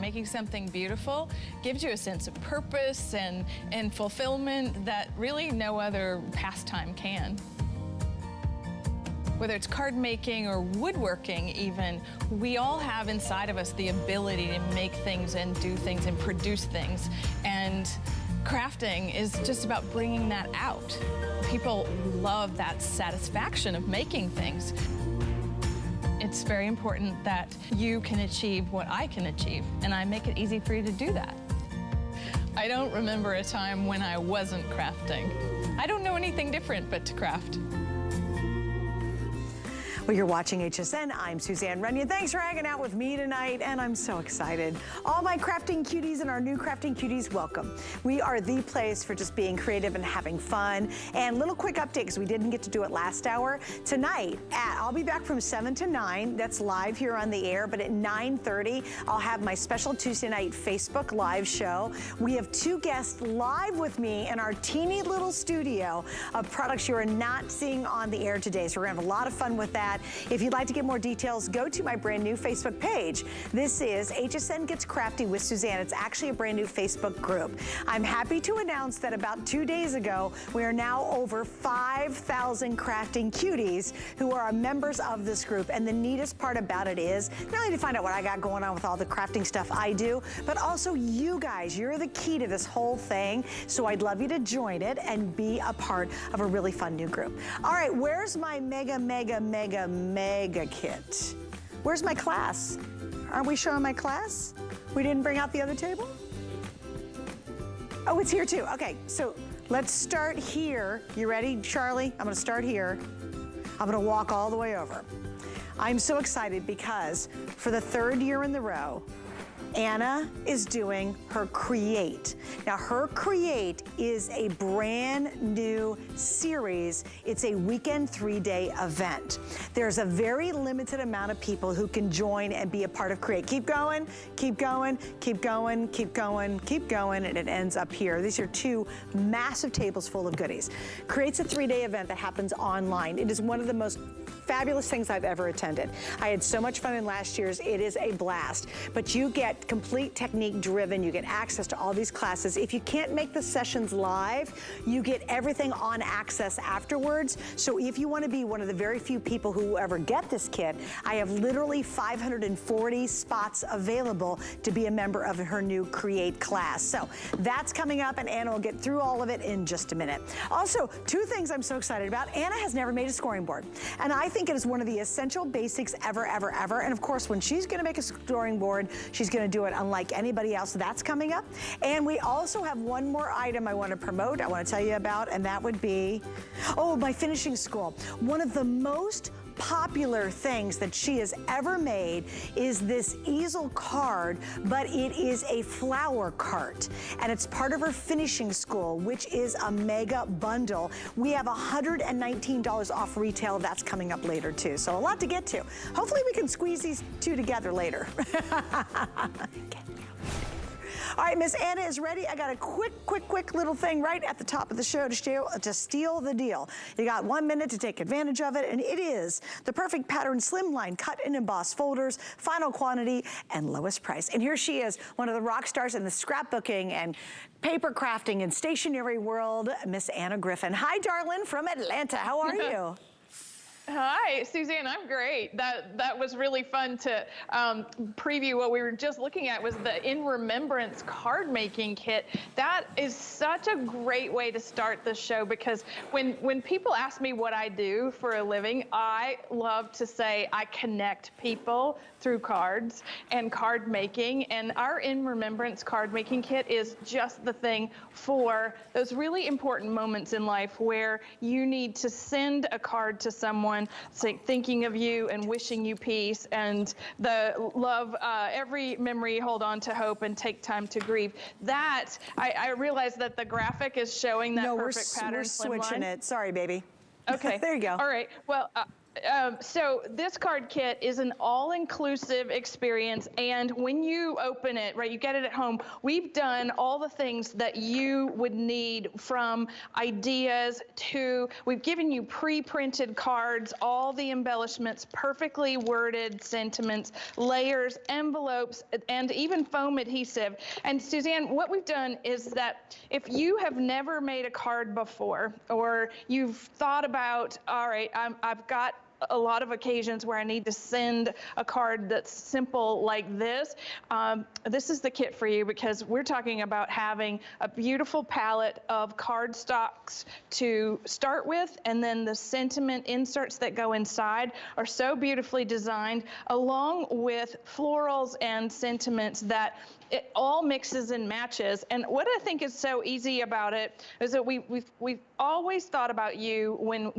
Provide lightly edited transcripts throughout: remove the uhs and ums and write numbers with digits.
making something beautiful gives you a sense of purpose and fulfillment that really no other pastime can. Whether it's card making or woodworking even, we all have inside of us the ability to make things and do things and produce things. And crafting is just about bringing that out. People love that satisfaction of making things. It's very important that you can achieve what I can achieve, and I make it easy for you to do that. I don't remember a time when I wasn't crafting. I don't know anything different but to craft. Well, you're watching HSN. I'm Suzanne Runyon. Thanks for hanging out with me tonight, and I'm so excited. All my crafting cuties and our new crafting cuties, welcome. We are the place for just being creative and having fun. And little quick update, because we didn't get to do it last hour. Tonight, I'll be back from 7 to 9. That's live here on the air, but at 9:30, I'll have my special Tuesday night Facebook live show. We have 2 guests live with me in our teeny little studio of products you are not seeing on the air today. So we're gonna have a lot of fun with that. If you'd like to get more details, go to my brand new Facebook page. This is HSN Gets Crafty with Suzanne. It's actually a brand new Facebook group. I'm happy to announce that about 2 days ago, we are now over 5,000 crafting cuties who are members of this group. And the neatest part about it is not only to find out what I got going on with all the crafting stuff I do, but also you guys, you're the key to this whole thing. So I'd love you to join it and be a part of a really fun new group. All right, where's my mega kit? Where's my class? Aren't we showing my class? We didn't bring out the other table? Oh, it's here too. Okay, so let's start here. You ready, Charlie? I'm gonna start here. I'm gonna walk all the way over. I'm so excited because for the 3rd year in the row, Anna is doing her Create. Now, her Create is a brand new series. It's a weekend 3-day event. There's a very limited amount of people who can join and be a part of Create. Keep going, keep going, keep going, keep going, keep going, and it ends up here. These are 2 massive tables full of goodies. Create's a 3-day event that happens online. It is one of the most fabulous things I've ever attended. I had so much fun in last year's. It is a blast. But you get complete technique driven. You get access to all these classes. If you can't make the sessions live, you get everything on access afterwards. So if you want to be one of the very few people who ever get this kit, I have literally 540 spots available to be a member of her new Create class. So that's coming up, and Anna will get through all of it in just a minute. Also, 2 things I'm so excited about. Anna has never made a scoring board, and I think it is one of the essential basics ever. And of course, when she's gonna make a scoring board, she's gonna do it unlike anybody else. That's coming up. And we also have one more item I wanna promote, I wanna tell you about, and that would be, oh, my finishing school. One of the most popular things that she has ever made is this easel card, but it is a flower cart. And it's part of her finishing school, which is a mega bundle. We have $119 off retail. That's coming up later too. So a lot to get to. Hopefully we can squeeze these 2 together later. All right, Miss Anna is ready. I got a quick little thing right at the top of the show to steal the deal. You got 1 minute to take advantage of it, and it is the perfect pattern Slimline cut and embossed folders, final quantity, and lowest price. And here she is, one of the rock stars in the scrapbooking and paper crafting and stationery world, Miss Anna Griffin. Hi, darling, from Atlanta. How are you? Hi, Suzanne, I'm great. That was really fun to preview. What we were just looking at was the In Remembrance card making kit. That is such a great way to start the show, because when people ask me what I do for a living, I love to say I connect people through cards and card making, and our In Remembrance card making kit is just the thing for those really important moments in life where you need to send a card to someone thinking of you and wishing you peace and the love, every memory, hold on to hope and take time to grieve. That, I realize that the graphic is showing that perfect pattern. No, we're switching it. Sorry, baby. Okay. There you go. All right. Well, So this card kit is an all-inclusive experience, and when you open it, right, you get it at home, we've done all the things that you would need, from ideas to, we've given you pre-printed cards, all the embellishments, perfectly worded sentiments, layers, envelopes, and even foam adhesive. And Suzanne, what we've done is that if you have never made a card before, or you've thought about, all right, I've got a lot of occasions where I need to send a card that's simple like this, this is the kit for you, because we're talking about having a beautiful palette of cardstocks to start with, and then the sentiment inserts that go inside are so beautifully designed, along with florals and sentiments that it all mixes and matches. And what I think is so easy about it is that we've always thought about you when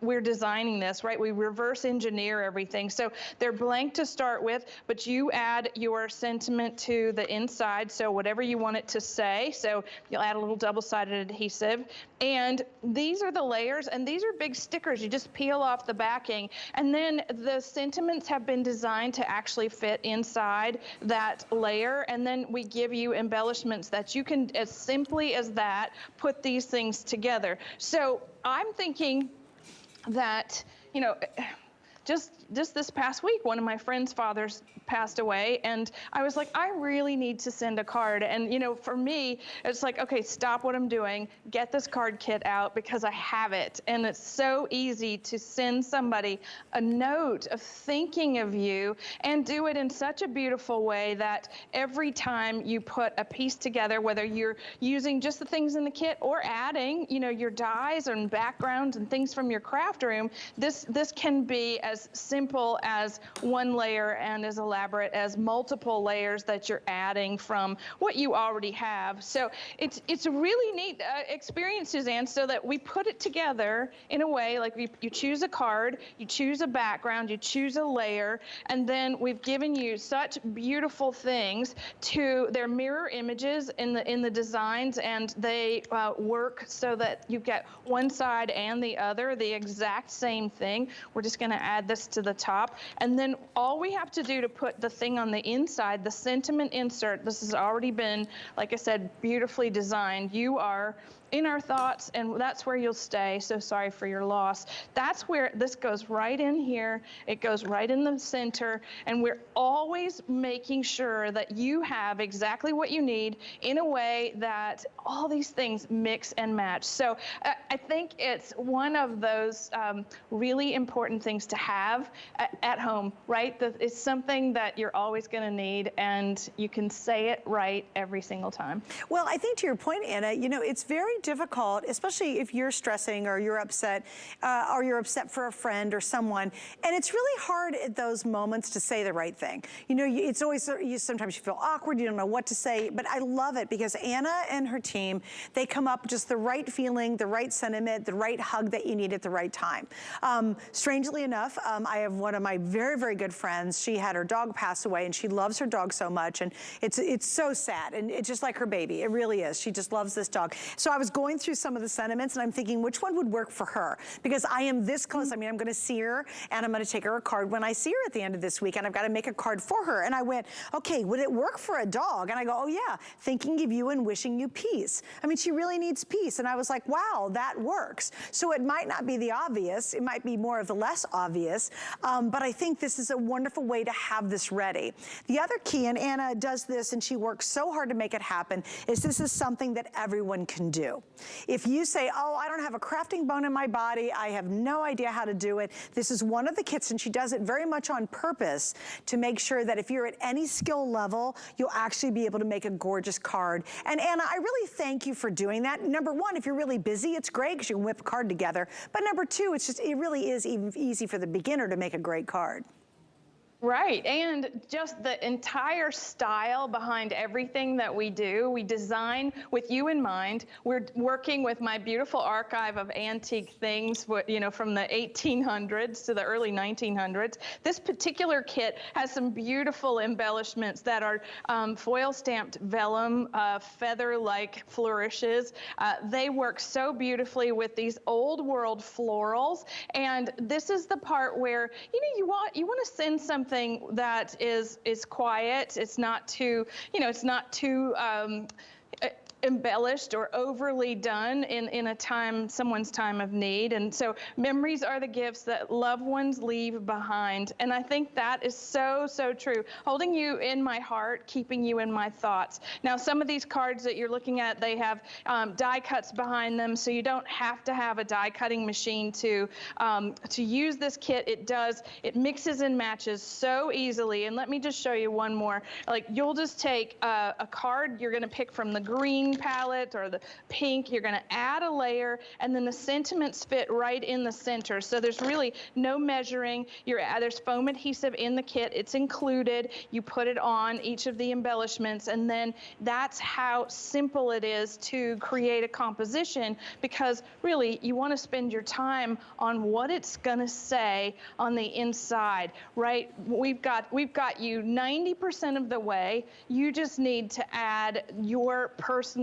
we're designing this, right? We reverse engineer everything. So they're blank to start with, but you add your sentiment to the inside, so whatever you want it to say. So you'll add a little double-sided adhesive. And these are the layers, and these are big stickers. You just peel off the backing. And then the sentiments have been designed to actually fit inside that layer. And then we give you embellishments that you can, as simply as that, put these things together. So I'm thinking that, you know, just this past week, one of my friend's fathers passed away, and I was like, I really need to send a card. And, you know, for me, it's like, okay, stop what I'm doing, get this card kit out, because I have it. And it's so easy to send somebody a note of thinking of you, and do it in such a beautiful way that every time you put a piece together, whether you're using just the things in the kit or adding, you know, your dies and backgrounds and things from your craft room, this can be as simple as one layer and as elaborate as multiple layers that you're adding from what you already have. So it's a really neat experience, Suzanne, so that we put it together in a way like you choose a card, you choose a background, you choose a layer, and then we've given you such beautiful things to their mirror images in the designs, and they work so that you get one side and the other the exact same thing. We're just going to add this to the top, and then all we have to do to put the thing on the inside, the sentiment insert, this has already been, like I said, beautifully designed. You are in our thoughts, and that's where you'll stay. So sorry for your loss. That's where this goes, right in here. It goes right in the center, and we're always making sure that you have exactly what you need in a way that all these things mix and match. So I think it's one of those really important things to have at home, right? It's something that you're always going to need, and you can say it right every single time. Well, I think to your point, Anna, you know, it's very difficult, especially if you're stressing or you're upset for a friend or someone, and it's really hard at those moments to say the right thing. You know, it's always, sometimes you feel awkward, you don't know what to say, but I love it because Anna and her team, they come up just the right feeling, the right sentiment, the right hug that you need at the right time. Strangely enough, I have one of my very, very good friends. She had her dog pass away, and she loves her dog so much, and it's so sad, and it's just like her baby. It really is. She just loves this dog. So I was going through some of the sentiments, and I'm thinking which one would work for her, because I am this close. I mean, I'm going to see her, and I'm going to take her a card when I see her at the end of this week, and I've got to make a card for her. And I went, okay, would it work for a dog? And I go, oh yeah, thinking of you and wishing you peace. I mean, she really needs peace. And I was like, wow, that works. So it might not be the obvious. It might be more of the less obvious. But I think this is a wonderful way to have this ready. The other key, and Anna does this, and she works so hard to make it happen, is this is something that everyone can do. If you say, oh, I don't have a crafting bone in my body, I have no idea how to do it, this is one of the kits, and she does it very much on purpose to make sure that if you're at any skill level, you'll actually be able to make a gorgeous card. And Anna, I really thank you for doing that. Number one, if you're really busy, it's great because you can whip a card together. But number two, it really is even easy for the beginner to make a great card. Right, and just the entire style behind everything that we do. We design with you in mind. We're working with my beautiful archive of antique things, you know, from the 1800s to the early 1900s. This particular kit has some beautiful embellishments that are foil stamped vellum, feather-like flourishes. They work so beautifully with these old world florals, and this is the part where, you know, you want to send something that is quiet. It's not too, you know, it's not too embellished or overly done in a time, someone's time of need. And so memories are the gifts that loved ones leave behind. And I think that is so, so true. Holding you in my heart, keeping you in my thoughts. Now, some of these cards that you're looking at, they have die cuts behind them, so you don't have to have a die cutting machine to use this kit. It mixes and matches so easily. And let me just show you one more. Like, you'll just take a card you're gonna pick from the green palette or the pink, you're gonna add a layer, and then the sentiments fit right in the center. So there's really no measuring. There's foam adhesive in the kit, it's included. You put it on each of the embellishments, and then that's how simple it is to create a composition, because really you wanna spend your time on what it's gonna say on the inside, right? We've got you 90% of the way. You just need to add your personal,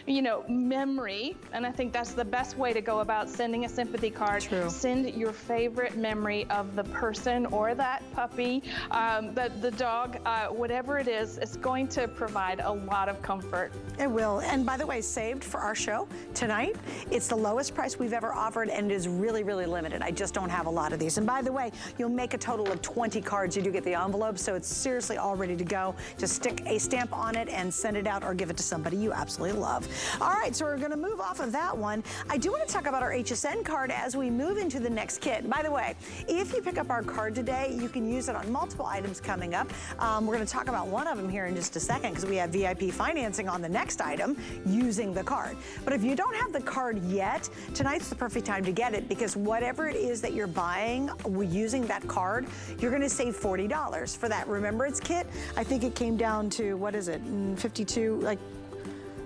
you know, memory, and I think that's the best way to go about sending a sympathy card. True. Send your favorite memory of the person or that puppy, the dog, whatever it is. It's going to provide a lot of comfort. It will. And by the way, saved for our show tonight, it's the lowest price we've ever offered, and it is really, really limited. I just don't have a lot of these. And by the way, you'll make a total of 20 cards. You do get the envelope, so it's seriously all ready to go. Just stick a stamp on it and send it out, or give it to somebody you absolutely love. All right, so we're going to move off of that one. I do want to talk about our HSN card as we move into the next kit. By the way, if you pick up our card today, you can use it on multiple items coming up. We're going to talk about one of them here in just a second, because we have VIP financing on the next item using the card. But if you don't have the card yet, tonight's the perfect time to get it, because whatever it is that you're buying using that card, you're going to save $40 for that remembrance kit. I think it came down to, what is it, 52, like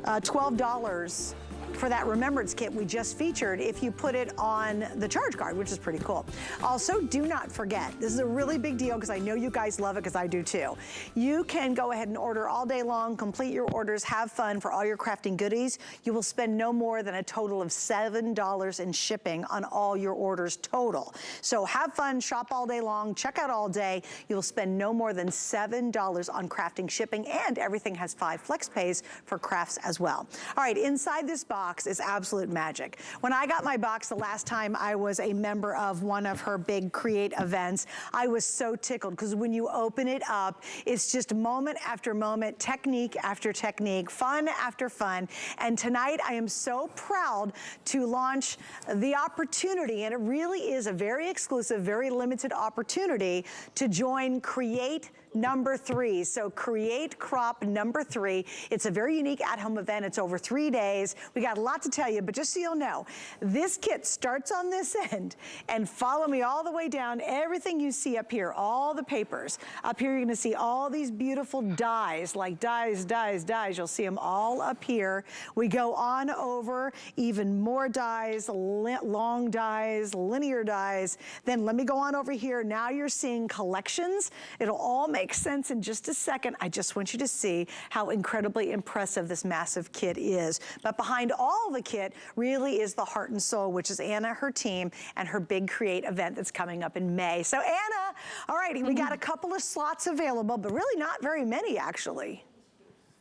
$12 for that remembrance kit we just featured if you put it on the charge card, which is pretty cool. Also, do not forget, this is a really big deal because I know you guys love it, because I do too. You can go ahead and order all day long, complete your orders, have fun for all your crafting goodies. You will spend no more than a total of $7 in shipping on all your orders total. So have fun, shop all day long, check out all day. You'll spend no more than $7 on crafting shipping, and everything has 5 flex pays for crafts as well. All right, inside this box is absolute magic. When I got my box the last time I was a member of one of her big Create events, I was so tickled, because when you open it up, it's just moment after moment, technique after technique, fun after fun. And tonight I am so proud to launch the opportunity, and it really is a very exclusive, very limited opportunity to join Create #3. So Create Crop #3. It's a very unique at-home event. It's over 3 days. We got a lot to tell you, but just so you'll know, this kit starts on this end, and follow me all the way down. Everything you see up here, all the papers. Up here, you're gonna see all these beautiful dies, like dies, dies, dies. You'll see them all up here. We go on over even more dies, long dies, linear dies. Then let me go on over here. Now you're seeing collections. It'll all make sense in just a second. I just want you to see how incredibly impressive this massive kit is. But behind all the kit really is the heart and soul, which is Anna, her team, and her big Create event that's coming up in May. So Anna, all righty, we got a couple of slots available, but really not very many actually.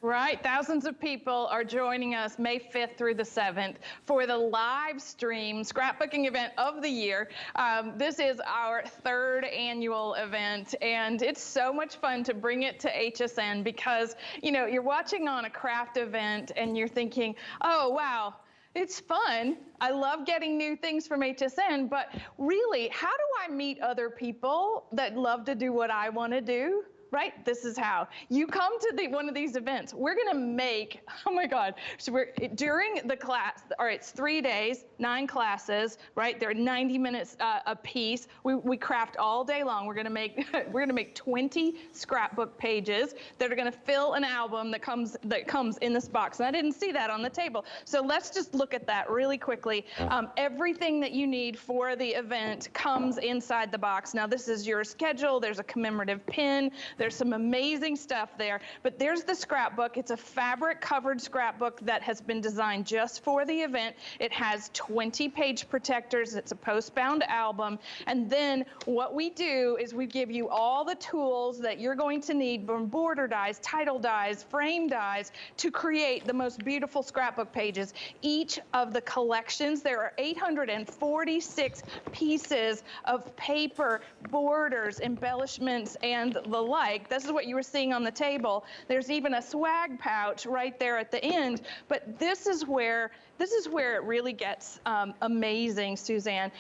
Right, thousands of people are joining us May 5th through the 7th for the live stream scrapbooking event of the year. This is our 3rd annual event, and it's so much fun to bring it to HSN, because, you know, you're watching on a craft event and you're thinking, oh, wow, it's fun. I love getting new things from HSN, but really, how do I meet other people that love to do what I want to do? right? This is how. You come to one of these events, we're gonna make, oh my God. So during the class, all right, it's 3 days, 9 classes, right? They're 90 minutes a piece. We craft all day long. We're gonna make 20 scrapbook pages that are gonna fill an album that comes in this box. And I didn't see that on the table. So let's just look at that really quickly. Everything that you need for the event comes inside the box. Now this is your schedule. There's a commemorative pin. There's some amazing stuff there. But there's the scrapbook. It's a fabric covered scrapbook that has been designed just for the event. It has 20 page protectors. It's a post-bound album. And then what we do is we give you all the tools that you're going to need, from border dies, title dies, frame dies, to create the most beautiful scrapbook pages. Each of the collections, there are 846 pieces of paper, borders, embellishments, and the like. This is what you were seeing on the table. There's even a swag pouch right there at the end. But this is where it really gets amazing, Suzanne.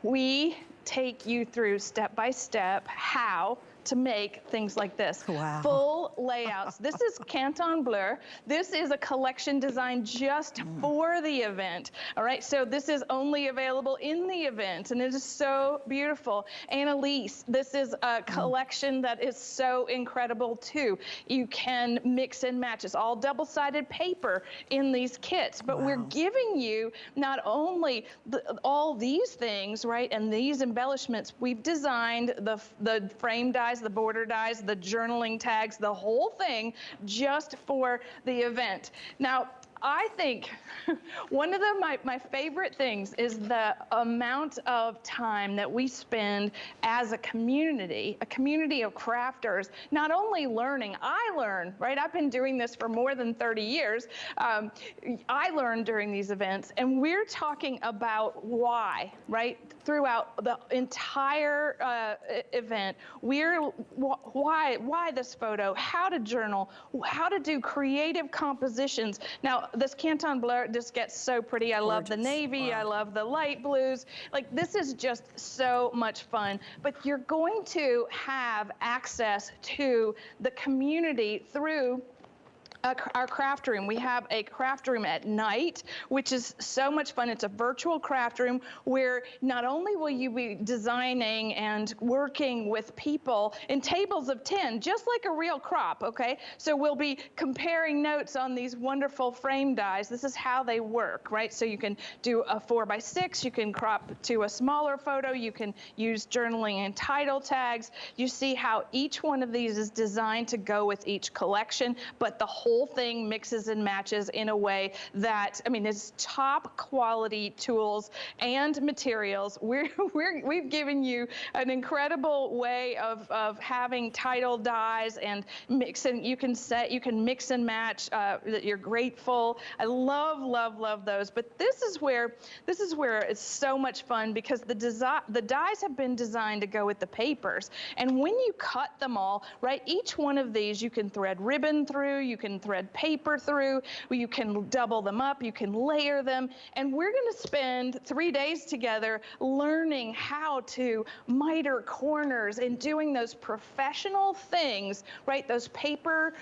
We take you through step by step how to make things like this. Wow. Full layouts. This is Canton Bleu. This is a collection designed just for the event. All right, so this is only available in the event, and it is so beautiful. Annalise, this is a collection that is so incredible too. You can mix and match. It's all double-sided paper in these kits, but we're giving you not only all these things, right, and these embellishments. We've designed the frame dies, the border dies, the journaling tags, the whole thing just for the event. Now, I think one of my favorite things is the amount of time that we spend as a community of crafters, not only learning. I learn, right? I've been doing this for more than 30 years. I learn during these events, and we're talking about why, right? Throughout the entire event, why this photo, how to journal, how to do creative compositions. Now, this Canton Bleu just gets so pretty. I love the navy. I love the light blues. Like, this is just so much fun. But you're going to have access to the community through our craft room. We have a craft room at night, which is so much fun. It's a virtual craft room where not only will you be designing and working with people in tables of 10, just like a real crop, okay? So we'll be comparing notes on these wonderful frame dies. This is how they work, right? So you can do a 4x6, you can crop to a smaller photo, you can use journaling and title tags. You see how each one of these is designed to go with each collection, but the whole thing mixes and matches in a way that, I mean, it's top quality tools and materials. We've given you an incredible way of having title dies and mixing. You can mix and match. That you're grateful. I love those. But this is where it's so much fun, because the dies have been designed to go with the papers. And when you cut them all, right, each one of these you can thread ribbon through, you can thread paper through, you can double them up, you can layer them, and we're going to spend 3 days together learning how to miter corners and doing those professional things, right, those paper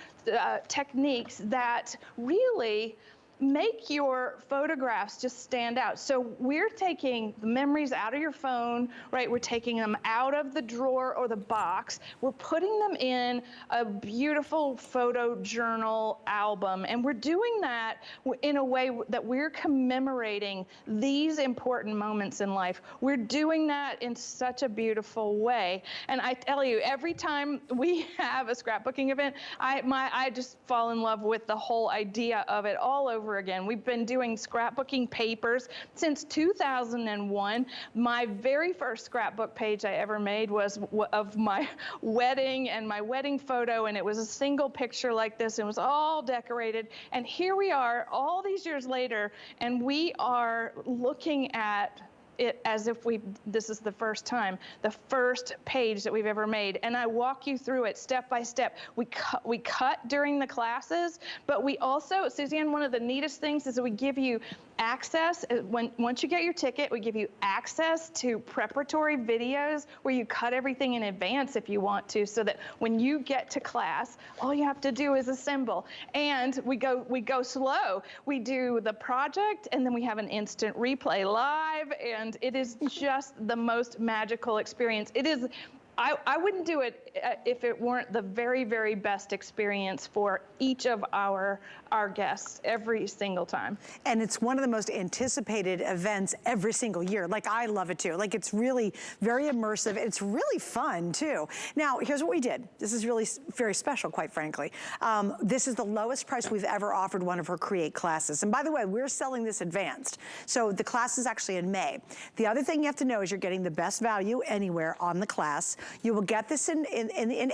techniques that really make your photographs just stand out. So we're taking the memories out of your phone, right? We're taking them out of the drawer or the box. We're putting them in a beautiful photo journal album. And we're doing that in a way that we're commemorating these important moments in life. We're doing that in such a beautiful way. And I tell you, every time we have a scrapbooking event, I just fall in love with the whole idea of it all over again. We've been doing scrapbooking papers since 2001. My very first scrapbook page I ever made was of my wedding and my wedding photo, and it was a single picture like this, and it was all decorated. And here we are all these years later, and we are looking at it as if this is the first time, the first page that we've ever made. And I walk you through it step by step. We cut during the classes, but we also, Suzanne, one of the neatest things is that we give you access. Once you get your ticket, we give you access to preparatory videos where you cut everything in advance if you want to, so that when you get to class, all you have to do is assemble. And we go slow. We do the project, and then we have an instant replay live, and it is just the most magical experience. It is. I wouldn't do it if it weren't the very, very best experience for each of our guests every single time. And it's one of the most anticipated events every single year. Like, I love it too. Like, it's really very immersive. It's really fun too. Now, here's what we did. This is really very special, quite frankly. This is the lowest price we've ever offered one of her Create classes. And by the way, we're selling this advanced. So the class is actually in May. The other thing you have to know is you're getting the best value anywhere on the class. You will get this in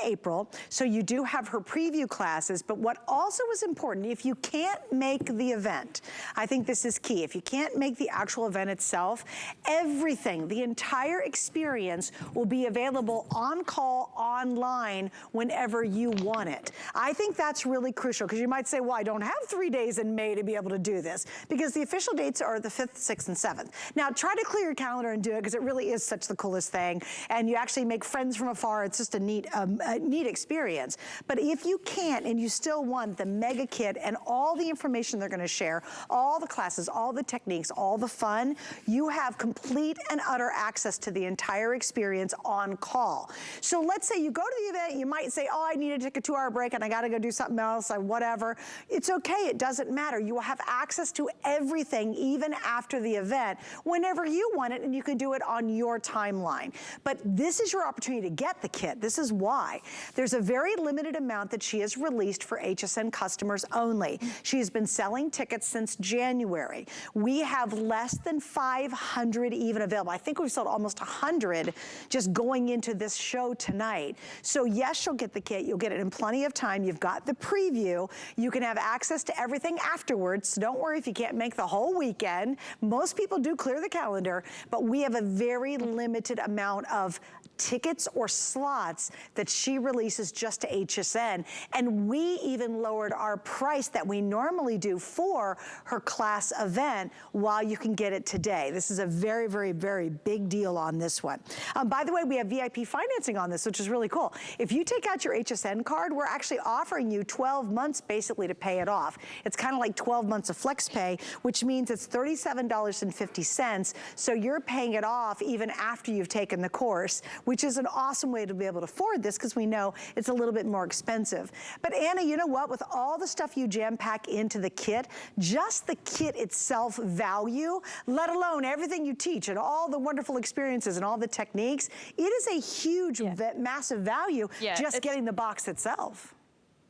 April, so you do have her preview classes, but what also is important, if you can't make the event, I think this is key. If you can't make the actual event itself, everything, the entire experience will be available on call online whenever you want it. I think that's really crucial, because you might say, well, I don't have 3 days in May to be able to do this, because the official dates are the 5th, 6th, and 7th. Now, try to clear your calendar and do it, because it really is such the coolest thing, and you actually make friends from afar. It's just a neat experience. But if you can't, and you still want the mega kit and all the information they're gonna share, all the classes, all the techniques, all the fun, you have complete and utter access to the entire experience on call. So let's say you go to the event, you might say, oh, I need to take a 2-hour break and I gotta go do something else, or whatever. It's okay, it doesn't matter. You will have access to everything even after the event, whenever you want it, and you can do it on your timeline. But this is your opportunity to get the kit. This is why. There's a very limited amount that she has released for HSN customers only. She has been selling tickets since January. We have less than 500 even available. I think we've sold almost 100 just going into this show tonight. So yes, you'll get the kit. You'll get it in plenty of time. You've got the preview. You can have access to everything afterwards. So don't worry if you can't make the whole weekend. Most people do clear the calendar, but we have a very limited amount of tickets or slots that she releases just to HSN. And we even lowered our price that we normally do for her class event while you can get it today. This is a very, very, very big deal on this one. By the way, we have VIP financing on this, which is really cool. If you take out your HSN card, we're actually offering you 12 months basically to pay it off. It's kind of like 12 months of flex pay, which means it's $37.50. So you're paying it off even after you've taken the course, which is an awesome way to be able to afford this, because we know it's a little bit more expensive. But Anna, you know what? With all the stuff you jam pack into the kit, just the kit itself value, let alone everything you teach and all the wonderful experiences and all the techniques, it is a huge, massive value just getting the box itself.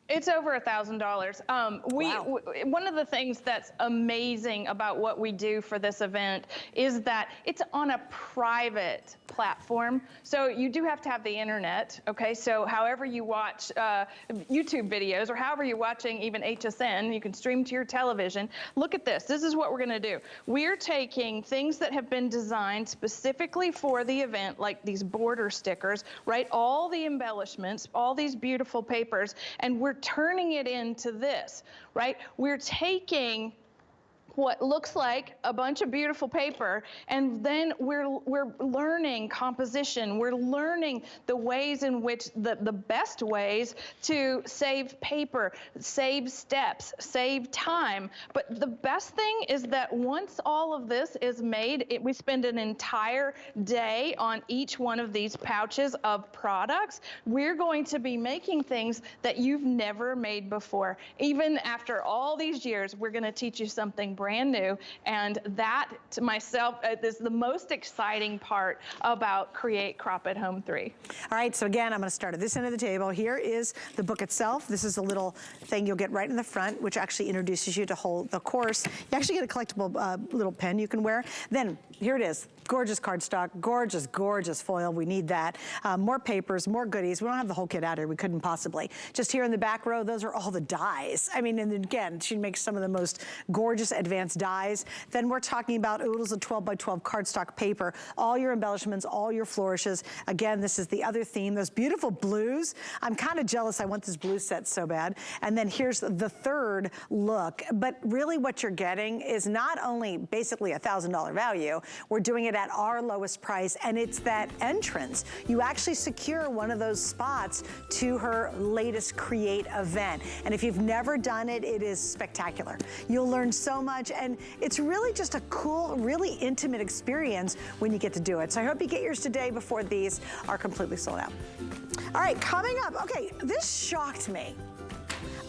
It's over $1,000. One of the things that's amazing about what we do for this event is that it's on a private platform. So you do have to have the internet, okay? So however you watch YouTube videos, or however you're watching even HSN, you can stream to your television. Look at this. This is what we're gonna do. We're taking things that have been designed specifically for the event, like these border stickers, right? All the embellishments, all these beautiful papers, and we're turning it into this, right? We're taking what looks like a bunch of beautiful paper, and then we're learning composition. We're learning the ways in which the best ways to save paper, save steps, save time. But the best thing is that once all of this is made, we spend an entire day on each one of these pouches of products. We're going to be making things that you've never made before. Even after all these years, we're gonna teach you something brand new, and that to myself is the most exciting part about Create Crop at Home 3. All right, so again, I'm gonna start at this end of the table. Here is the book itself. This is a little thing you'll get right in the front, which actually introduces you to the course. You actually get a collectible little pen you can wear. Then, here it is. Gorgeous cardstock, gorgeous, gorgeous foil. We need that. More papers, more goodies. We don't have the whole kit out here. We couldn't possibly. Just here in the back row, those are all the dies. I mean, and then again, she makes some of the most gorgeous advanced dies. Then we're talking about oodles of 12 by 12 cardstock paper, all your embellishments, all your flourishes. Again, this is the other theme, those beautiful blues. I'm kind of jealous. I want this blue set so bad. And then here's the third look. But really what you're getting is not only basically $1,000 value, we're doing it at our lowest price, and it's that entrance. You actually secure one of those spots to her latest Create event. And if you've never done it, it is spectacular. You'll learn so much, and it's really just a cool, really intimate experience when you get to do it. So I hope you get yours today before these are completely sold out. All right, coming up, okay, this shocked me.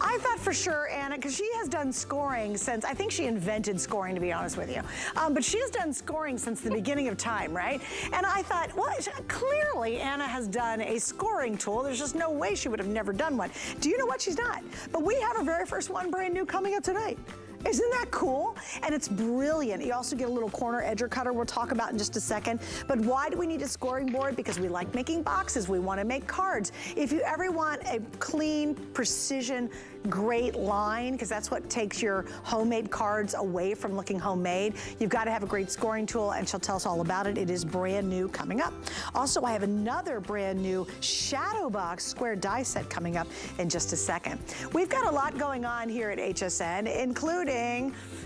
I thought for sure, Anna, because she has done scoring since, I think she invented scoring, to be honest with you. But she has done scoring since the beginning of time, right? And I thought, well, clearly Anna has done a scoring tool. There's just no way she would have never done one. Do you know what? She's not. But we have our very first one brand new coming up tonight. Isn't that cool? And it's brilliant. You also get a little corner edger cutter we'll talk about in just a second. But why do we need a scoring board? Because we like making boxes. We want to make cards. If you ever want a clean, precision, great line, because that's what takes your homemade cards away from looking homemade, you've got to have a great scoring tool, and she'll tell us all about it. It is brand new coming up. Also, I have another brand new shadow box square die set coming up in just a second. We've got a lot going on here at HSN, including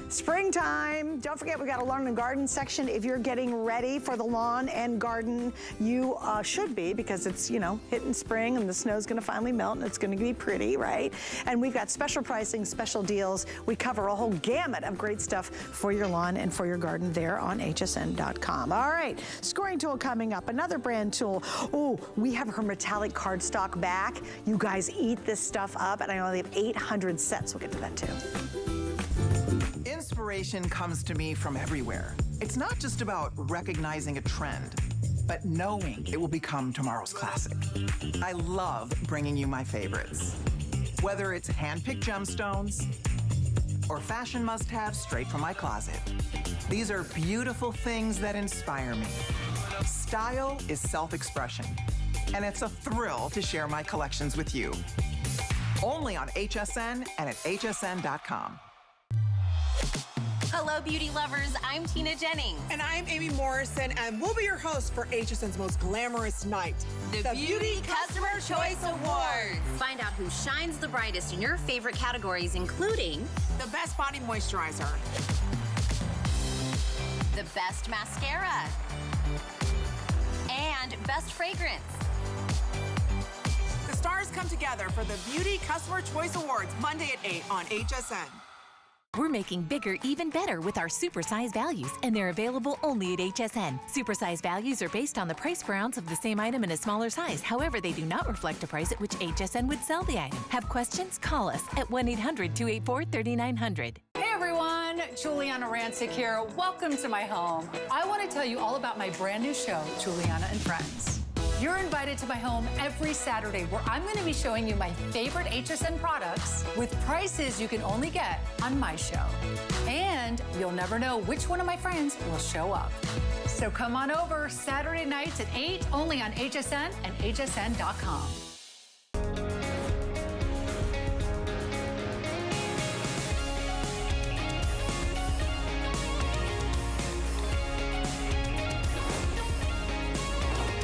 springtime. Don't forget, we got a lawn and garden section. If you're getting ready for the lawn and garden, you should be, because it's, you know, hitting spring and the snow's gonna finally melt and it's gonna be pretty, right? And we've got special pricing, special deals. We cover a whole gamut of great stuff for your lawn and for your garden there on hsn.com. All right, scoring tool coming up, another brand tool. Oh, we have her metallic cardstock back. You guys eat this stuff up, and I only have 800 sets. We'll get to that too. Inspiration comes to me from everywhere. It's not just about recognizing a trend, but knowing it will become tomorrow's classic. I love bringing you my favorites. Whether it's hand-picked gemstones or fashion must-haves straight from my closet, these are beautiful things that inspire me. Style is self-expression, and it's a thrill to share my collections with you. Only on HSN and at hsn.com. Hello, beauty lovers. I'm Tina Jennings. And I'm Amy Morrison, and we'll be your hosts for HSN's most glamorous night, the Beauty Customer Choice Awards. Find out who shines the brightest in your favorite categories, including the best body moisturizer, the best mascara, and best fragrance. The stars come together for the Beauty Customer Choice Awards, Monday at 8 on HSN. We're making bigger even better with our supersize values, and they're available only at HSN. Supersize values are based on the price per ounce of the same item in a smaller size. However, they do not reflect a price at which HSN would sell the item. Have questions? Call us at 1-800-284-3900. Hey everyone, Juliana Rancic here. Welcome to my home. I want to tell you all about my brand new show, Juliana and Friends. You're invited to my home every Saturday, where I'm going to be showing you my favorite HSN products with prices you can only get on my show. And you'll never know which one of my friends will show up. So come on over Saturday nights at 8, only on HSN and hsn.com.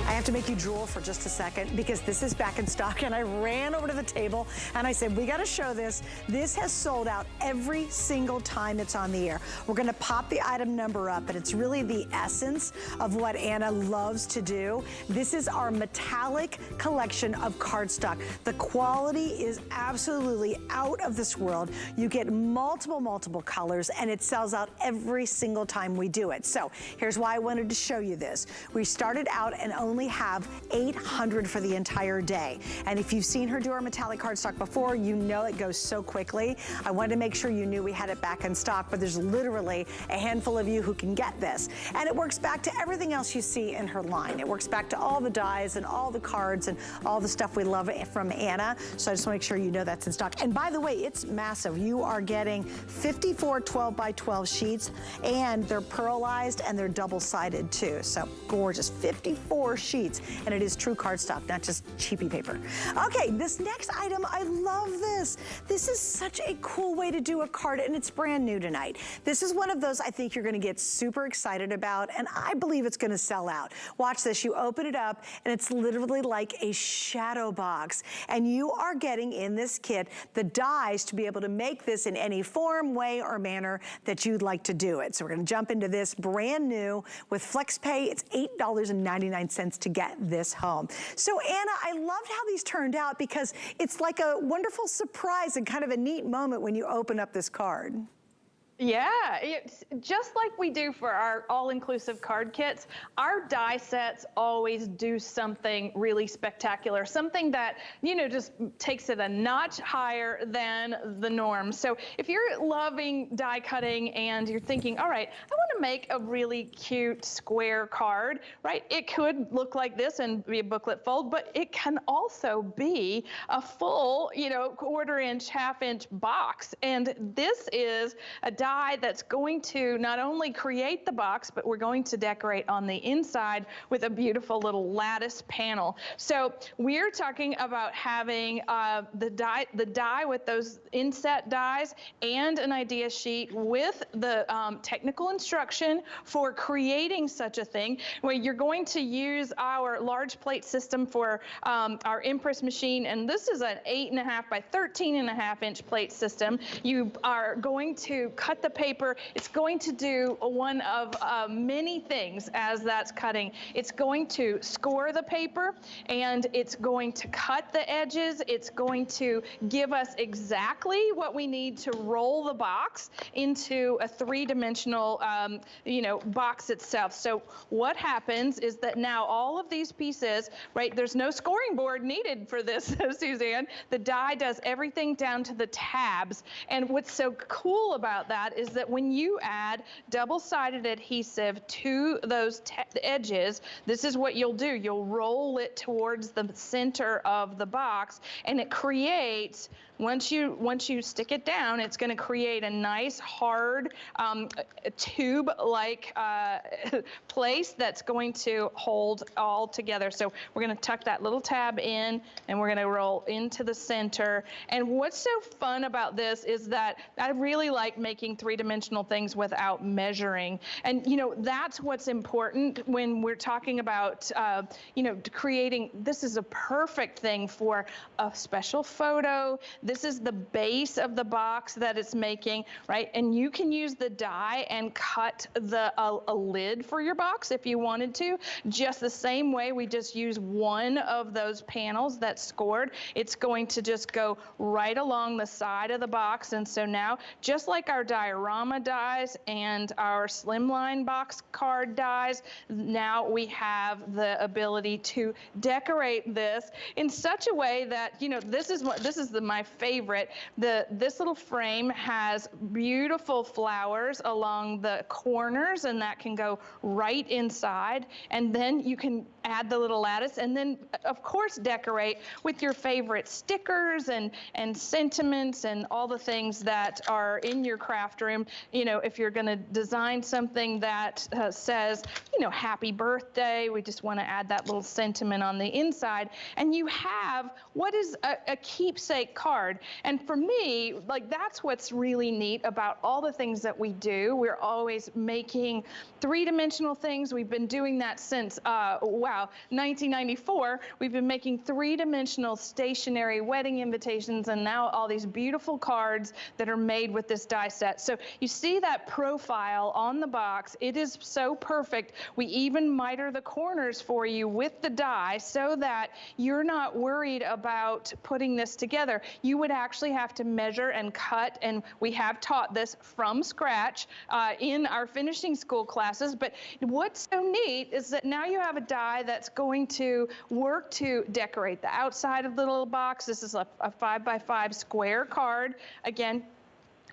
I have to make you drool for just a second, because this is back in stock, and I ran over to the table and I said, we got to show this. This has sold out every single time it's on the air. We're going to pop the item number up, but it's really the essence of what Anna loves to do. This is our metallic collection of cardstock. The quality is absolutely out of this world. You get multiple colors, and it sells out every single time we do it. So here's why I wanted to show you this. We started out and only only have 800 for the entire day. And if you've seen her do our metallic cardstock before, you know it goes so quickly. I wanted to make sure you knew we had it back in stock, but there's literally a handful of you who can get this. And it works back to everything else you see in her line. It works back to all the dies and all the cards and all the stuff we love from Anna. So I just want to make sure you know that's in stock. And by the way, it's massive. You are getting 54 12 by 12 sheets, and they're pearlized and they're double-sided too. So gorgeous, 54 sheets. And it is true cardstock, not just cheapy paper. Okay, this next item, I love this. This is such a cool way to do a card, and it's brand new tonight. This is one of those I think you're gonna get super excited about, and I believe it's gonna sell out. Watch this, you open it up, and it's literally like a shadow box. And you are getting in this kit the dies to be able to make this in any form, way, or manner that you'd like to do it. So we're gonna jump into this brand new with FlexPay. It's $8.99 to get this home. So Anna, I loved how these turned out because it's like a wonderful surprise and kind of a neat moment when you open up this card. Yeah, it's just like we do for our all-inclusive card kits. Our die sets always do something really spectacular, something that, you know, just takes it a notch higher than the norm. So if you're loving die cutting and you're thinking, all right, I want to make a really cute square card, right? It could look like this and be a booklet fold, but it can also be a full, you know, quarter-inch, half-inch box. And this is a die that's going to not only create the box, but we're going to decorate on the inside with a beautiful little lattice panel. So we're talking about having the die with those inset dies and an idea sheet with the technical instruction for creating such a thing, where you're going to use our large plate system for our impress machine, and this is an 8.5 by 13.5 inch plate system. You are going to cut the paper. It's going to do one of many things as that's cutting. It's going to score the paper, and it's going to cut the edges. It's going to give us exactly what we need to roll the box into a three-dimensional, you know, box itself. So what happens is that now all of these pieces, right, there's no scoring board needed for this, Suzanne. The die does everything down to the tabs. And what's so cool about that is that when you add double-sided adhesive to those edges, this is what you'll do. You'll roll it towards the center of the box, and it creates, once you stick it down, it's going to create a nice hard tube-like place that's going to hold all together. So we're going to tuck that little tab in, and we're going to roll into the center. And what's so fun about this is that I really like making three-dimensional things without measuring. And, you know, that's what's important when we're talking about, you know, creating. This is a perfect thing for a special photo. This is the base of the box that it's making, right? And you can use the die and cut a lid for your box if you wanted to, just the same way we just use one of those panels that's scored. It's going to just go right along the side of the box. And so now, just like our diorama dies and our Slimline box card dies, now we have the ability to decorate this in such a way that, you know, this is my favorite. This little frame has beautiful flowers along the corners, and that can go right inside. And then you can add the little lattice, and then of course decorate with your favorite stickers and sentiments and all the things that are in your craft room. You know, if you're going to design something that says, you know, happy birthday, we just want to add that little sentiment on the inside, and you have what is a keepsake card. And for me, like, that's what's really neat about all the things that we do. We're always making three-dimensional things. We've been doing that since, 1994. We've been making three-dimensional stationary wedding invitations, and now all these beautiful cards that are made with this die set. So you see that profile on the box. It is so perfect. We even miter the corners for you with the die so that you're not worried about putting this together. You you would actually have to measure and cut, and we have taught this from scratch in our finishing school classes. But what's so neat is that now you have a die that's going to work to decorate the outside of the little box. This is a 5x5 square card. Again,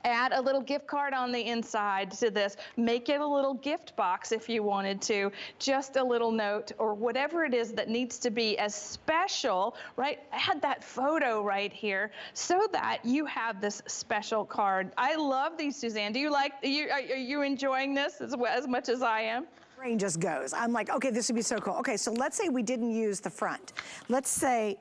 add a little gift card on the inside to this. Make it a little gift box if you wanted to. Just a little note or whatever it is that needs to be as special, right? Add that photo right here so that you have this special card. I love these, Suzanne. Do you like, are you enjoying this as much as I am? Brain just goes. I'm like, okay, this would be so cool. Okay, so let's say we didn't use the front. Let's say,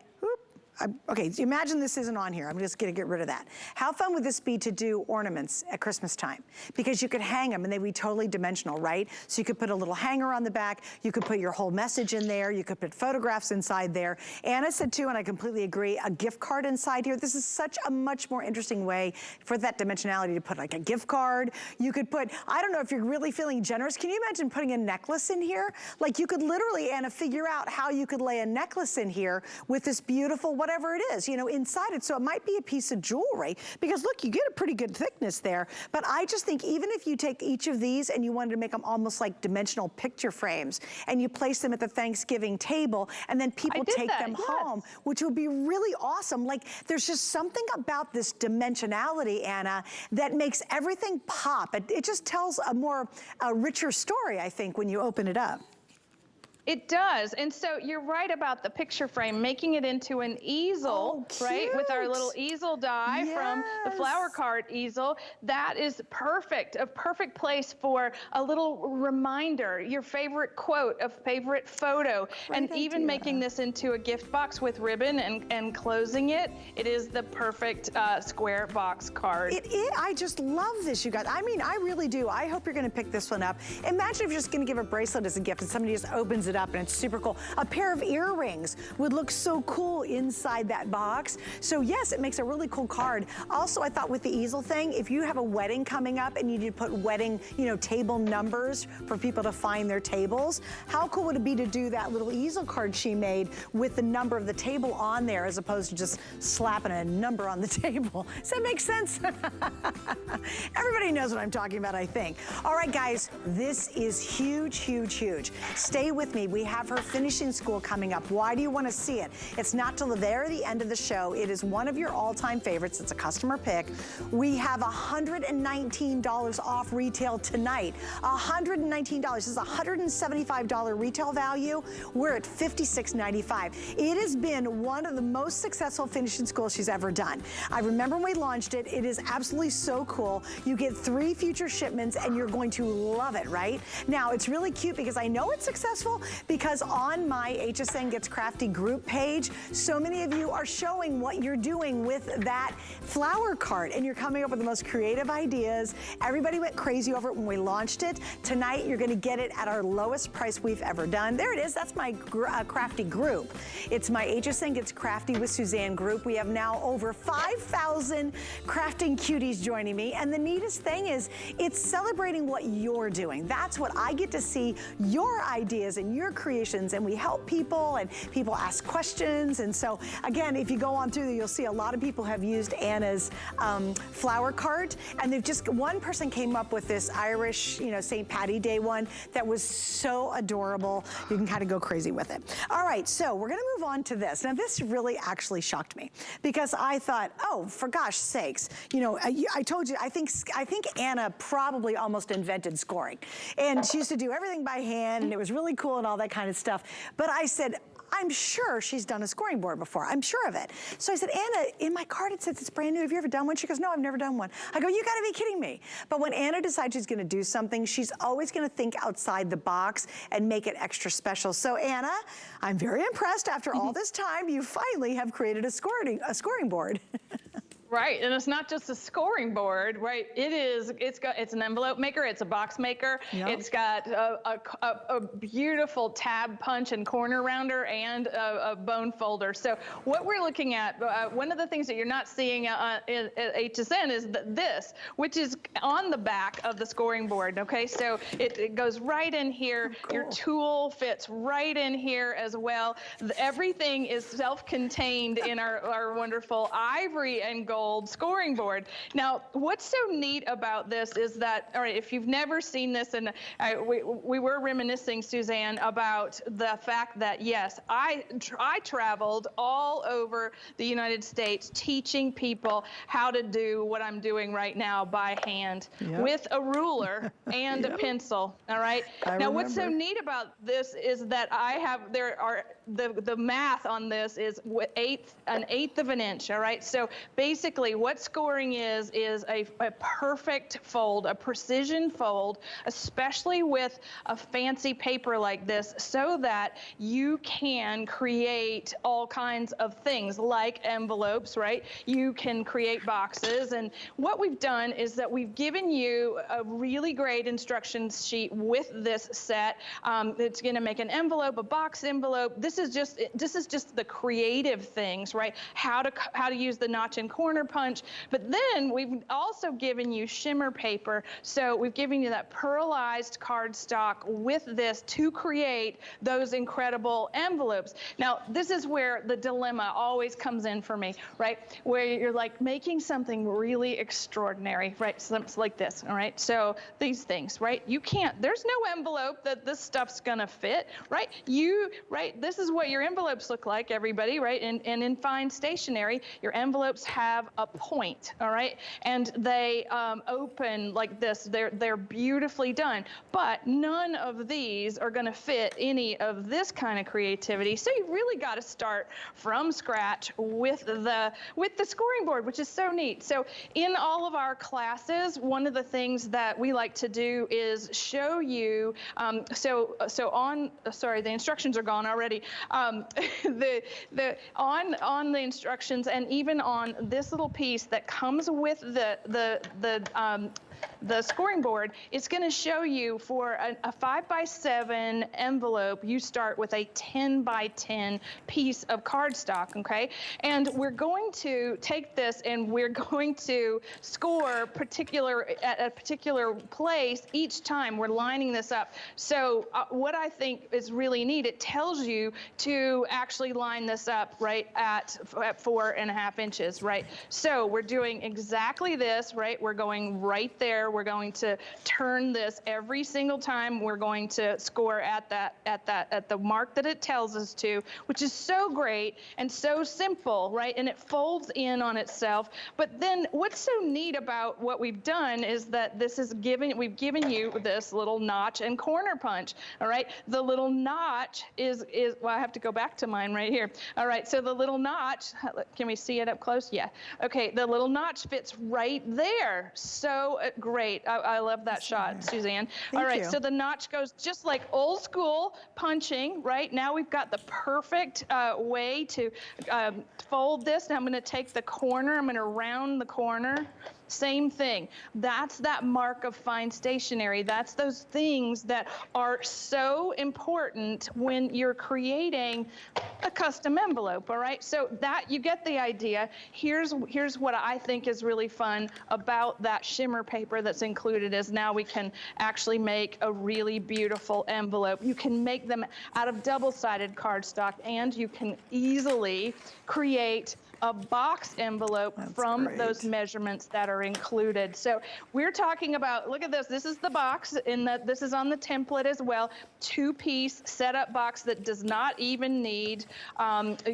okay, imagine this isn't on here. I'm just gonna get rid of that. How fun would this be to do ornaments at Christmas time? Because you could hang them and they'd be totally dimensional, right? So you could put a little hanger on the back, you could put your whole message in there, you could put photographs inside there. Anna said too, and I completely agree, a gift card inside here. This is such a much more interesting way for that dimensionality to put like a gift card. You could put, I don't know if you're really feeling generous, can you imagine putting a necklace in here? Like you could literally, Anna, figure out how you could lay a necklace in here with this beautiful, whatever it is, you know, inside it. So it might be a piece of jewelry because look, you get a pretty good thickness there. But I just think even if you take each of these and you wanted to make them almost like dimensional picture frames and you place them at the Thanksgiving table and then people take them home, which would be really awesome. Like there's just something about this dimensionality, Anna, that makes everything pop. It just tells a richer story, I think, when you open it up. It does. And so you're right about the picture frame, making it into an easel, right? With our little easel die from the flower card easel. That is perfect, a perfect place for a little reminder, your favorite quote, a favorite photo, and even making this into a gift box with ribbon and closing it. It is the perfect square box card. I just love this, you guys. I mean, I really do. I hope you're gonna pick this one up. Imagine if you're just gonna give a bracelet as a gift and somebody just opens it up and it's super cool. A pair of earrings would look so cool inside that box. So yes, it makes a really cool card. Also, I thought with the easel thing, if you have a wedding coming up and you need to put wedding, you know, table numbers for people to find their tables, how cool would it be to do that little easel card she made with the number of the table on there as opposed to just slapping a number on the table? Does that make sense? Everybody knows what I'm talking about, I think. All right, guys, this is huge, huge, huge. Stay with me. We have her finishing school coming up. Why do you want to see it? It's not till the very end of the show. It is one of your all-time favorites. It's a customer pick. We have $119 off retail tonight. $119. This is a $175 retail value. We're at $56.95. It has been one of the most successful finishing schools she's ever done. I remember when we launched it. It is absolutely so cool. You get 3 future shipments and you're going to love it, right? Now, it's really cute because I know it's successful because on my HSN Gets Crafty group page, so many of you are showing what you're doing with that flower cart and you're coming up with the most creative ideas. Everybody went crazy over it when we launched it. Tonight, you're gonna get it at our lowest price we've ever done. There it is, that's my crafty group. It's my HSN Gets Crafty with Suzanne group. We have now over 5,000 crafting cuties joining me. And the neatest thing is it's celebrating what you're doing. That's what I get to see, your ideas and your creations, and we help people and people ask questions. And so again, if you go on through, you'll see a lot of people have used Anna's flower cart, and they've just, one person came up with this Irish, you know, St. Patty Day one that was so adorable. You can kind of go crazy with it. All right, so we're gonna move on to this. Now this really actually shocked me because I thought, oh, for gosh sakes, you know, I told you, I think Anna probably almost invented scoring. And she used to do everything by hand and it was really cool and all that kind of stuff. But I said, I'm sure she's done a scoring board before. I'm sure of it. So I said, Anna, in my card it says it's brand new. Have you ever done one? She goes, no, I've never done one. I go, you gotta be kidding me. But when Anna decides she's gonna do something, she's always gonna think outside the box and make it extra special. So Anna, I'm very impressed. After all this time, you finally have created a scoring board. Right, and it's not just a scoring board, right? It's an envelope maker, it's a box maker, Yep. it's got a beautiful tab punch and corner rounder and a bone folder. So what we're looking at, one of the things that you're not seeing at HSN is this, which is on the back of the scoring board, okay? So it goes right in here. Oh, cool. Your tool fits right in here as well. Everything is self-contained in our wonderful ivory and gold scoring board. Now, what's so neat about this is that, all right, if you've never seen this, and we were reminiscing, Suzanne, about the fact that, yes, I traveled all over the United States teaching people how to do what I'm doing right now by hand with a ruler and a pencil, all right? Now, what's so neat about this is that the math on this is an eighth of an inch, all right? So basically what scoring is a perfect fold, a precision fold, especially with a fancy paper like this, so that you can create all kinds of things like envelopes, right? You can create boxes. And what we've done is that we've given you a really great instructions sheet with this set. It's going to make an envelope, a box envelope. This is just the creative things, right? How to use the notch and corner punch. But then we've also given you shimmer paper. So we've given you that pearlized cardstock with this to create those incredible envelopes. Now, this is where the dilemma always comes in for me, right? Where you're like making something really extraordinary, right? So it's like this, all right? So these things, right? There's no envelope that this stuff's gonna fit, right? This is what your envelopes look like, everybody, right? And in fine stationery, your envelopes have a point, all right? And they open like this. They're beautifully done, but none of these are gonna fit any of this kind of creativity. So you really gotta start from scratch with the scoring board, which is so neat. So in all of our classes, one of the things that we like to do is show you, sorry, the instructions are gone already. On the instructions, and even on this little piece that comes with the scoring board, it's going to show you for a 5x7 envelope, you start with a 10x10 piece of cardstock, okay? And we're going to take this and we're going to score at a particular place each time we're lining this up. So what I think is really neat, it tells you to actually line this up right at 4.5 inches, right? So we're doing exactly this, right? We're going right there. We're going to turn this every single time. We're going to score at the mark that it tells us to, which is so great and so simple, right? And it folds in on itself. But then what's so neat about what we've done is that we've given you this little notch and corner punch, all right? The little notch is well, I have to go back to mine right here. All right, so the little notch, can we see it up close? Yeah. Okay, the little notch fits right there. So great. I love that shot, Suzanne. All right, so the notch goes just like old school punching, right? Now we've got the perfect way to fold this. Now I'm going to take the corner, I'm going to round the corner. Same thing. That's that mark of fine stationery. That's those things that are so important when you're creating a custom envelope, all right? So that, you get the idea. Here's what I think is really fun about that shimmer paper that's included, is now we can actually make a really beautiful envelope. You can make them out of double-sided cardstock, and you can easily create a box envelope from those measurements that are included. So we're talking about, look at this. This is the box, this is on the template as well. 2-piece setup box that does not even need,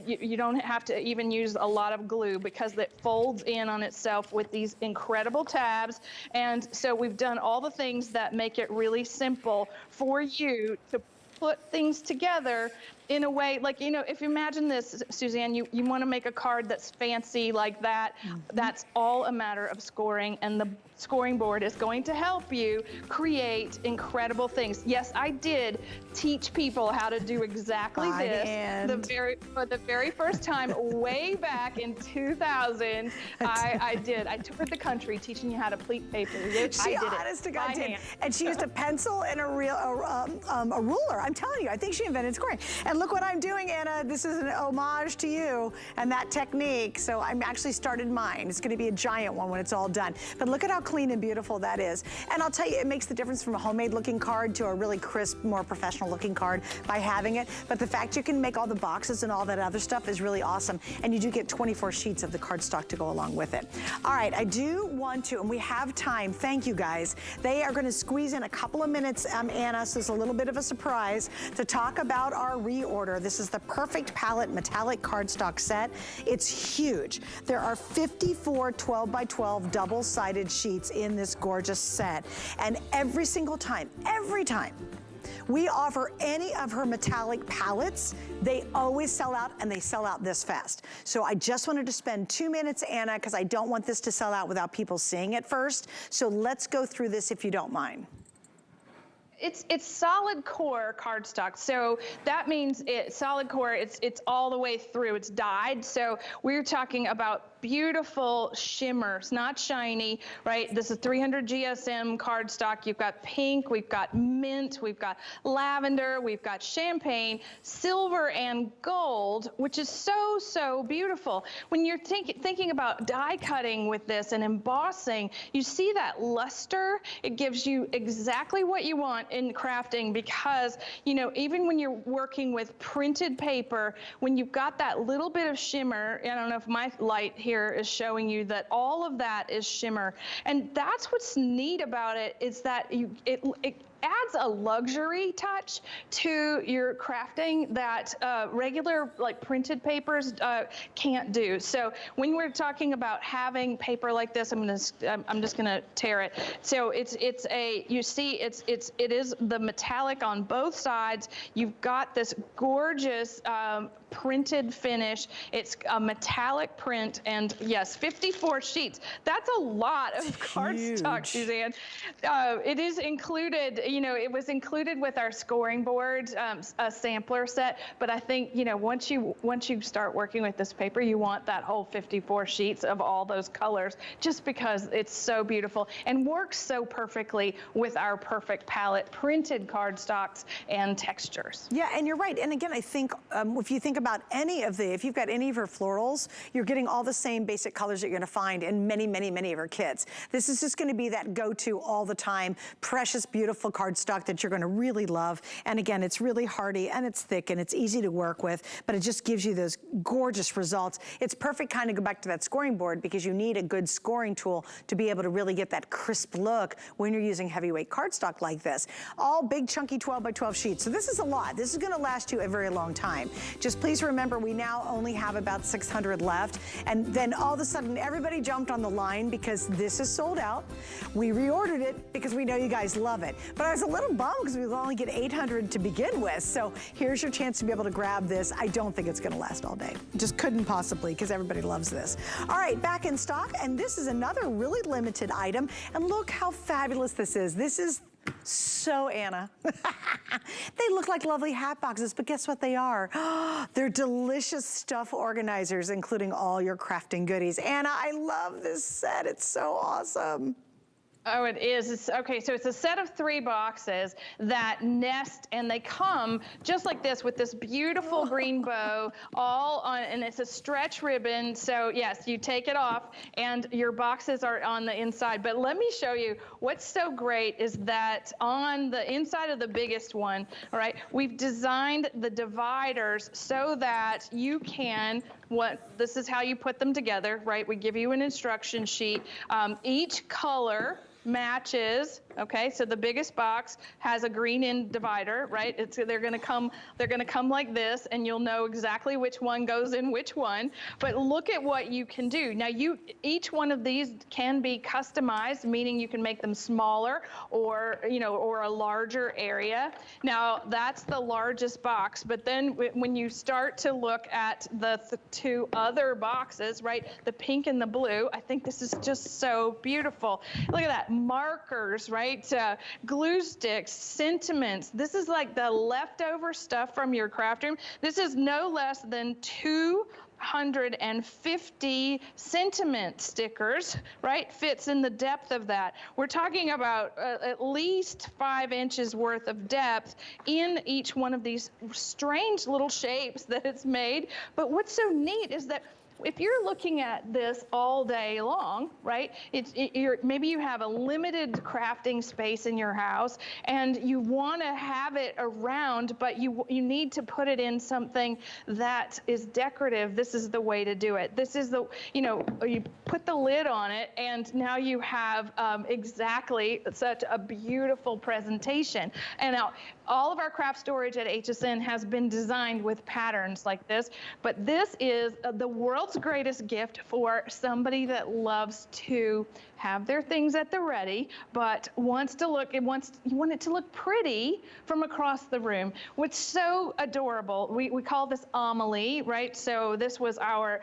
you don't have to even use a lot of glue, because it folds in on itself with these incredible tabs. And so we've done all the things that make it really simple for you to put things together in a way, like, you know, if you imagine this, Suzanne, you want to make a card that's fancy like that. That's all a matter of scoring, and the scoring board is going to help you create incredible things. Yes, I did teach people how to do exactly this for the very first time way back in 2000. I did. I toured the country teaching you how to pleat paper. She, honest to God, did. And she used a pencil and a ruler. I'm telling you, I think she invented scoring. And look what I'm doing, Anna. This is an homage to you and that technique. So I'm actually started mine. It's going to be a giant one when it's all done. But look at how clean and beautiful that is. And I'll tell you, it makes the difference from a homemade looking card to a really crisp, more professional looking card by having it. But the fact you can make all the boxes and all that other stuff is really awesome. And you do get 24 sheets of the cardstock to go along with it. All right, I do want to, and we have time, thank you guys. They are going to squeeze in a couple of minutes, Anna, so it's a little bit of a surprise, to talk about our reorder. This is the Perfect Palette Metallic Cardstock set. It's huge. There are 54 12 by 12 double-sided sheets in this gorgeous set. And every single time, every time we offer any of her metallic palettes, they always sell out, and they sell out this fast. So I just wanted to spend 2 minutes, Anna, because I don't want this to sell out without people seeing it first. So let's go through this if you don't mind. It's solid core cardstock, so that means solid core. It's all the way through. It's dyed, so we're talking about beautiful shimmers, not shiny, right? This is 300 GSM cardstock. You've got pink, we've got mint, we've got lavender, we've got champagne, silver, and gold, which is so beautiful. When you're thinking about die cutting with this and embossing, you see that luster. It gives you exactly what you want in crafting, because, you know, even when you're working with printed paper, when you've got that little bit of shimmer, I don't know if my light here is showing you that all of that is shimmer. And that's what's neat about it, is that it adds a luxury touch to your crafting that regular, like, printed papers can't do. So when we're talking about having paper like this, I'm just gonna tear it. So you see it is the metallic on both sides. You've got this gorgeous printed finish. It's a metallic print, and yes, 54 sheets. That's a lot of cardstock, Suzanne. It is included, you know, it was included with our scoring board, a sampler set, but I think, you know, once you start working with this paper, you want that whole 54 sheets of all those colors, just because it's so beautiful and works so perfectly with our Perfect Palette printed cardstocks and textures. Yeah, and you're right. And again, I think if you think about if you've got any of her florals, you're getting all the same basic colors that you're gonna find in many of her kits. This is just gonna be that go-to all the time, precious, beautiful cardstock that you're gonna really love. And again, it's really hardy, and it's thick, and it's easy to work with, but it just gives you those gorgeous results. It's perfect kind of go back to that scoring board, because you need a good scoring tool to be able to really get that crisp look when you're using heavyweight cardstock like this. All big, chunky 12 by 12 sheets. So this is a lot. This is gonna last you a very long time. Just please remember, we now only have about 600 left. And then all of a sudden, everybody jumped on the line because this is sold out. We reordered it because we know you guys love it. But I was a little bummed because we will only get 800 to begin with. So here's your chance to be able to grab this. I don't think it's gonna last all day. Just couldn't possibly, because everybody loves this. All right, back in stock, and this is another really limited item. And look how fabulous this is. This is so Anna. They look like lovely hat boxes, but guess what they are? They're delicious stuff organizers, including all your crafting goodies. Anna, I love this set. It's so awesome. Oh, it is. Okay, so it's a set of 3 boxes that nest, and they come just like this with this beautiful green bow all on, and it's a stretch ribbon. So yes, you take it off and your boxes are on the inside. But let me show you what's so great is that on the inside of the biggest one, all right, we've designed the dividers so that you can, this is how you put them together, right? We give you an instruction sheet. Each color matches Okay, so the biggest box has a green end divider, right? They're gonna come like this, and you'll know exactly which one goes in which one. But look at what you can do. Now each one of these can be customized, meaning you can make them smaller or a larger area. Now that's the largest box, but then when you start to look at the two other boxes, right? The pink and the blue, I think this is just so beautiful. Look at that, markers, right? Glue sticks, sentiments. This is like the leftover stuff from your craft room. This is no less than 250 sentiment stickers, right? Fits in the depth of that. We're talking about at least 5 inches worth of depth in each one of these strange little shapes that it's made. But what's so neat is that if you're looking at this all day long, right, maybe you have a limited crafting space in your house and you want to have it around, but you need to put it in something that is decorative. This is the way to do it. This is you put the lid on it, and now you have exactly such a beautiful presentation. And now all of our craft storage at HSN has been designed with patterns like this, but this is the world's greatest gift for somebody that loves to have their things at the ready, but you want it to look pretty from across the room. What's so adorable, we call this Amelie, right? So this was our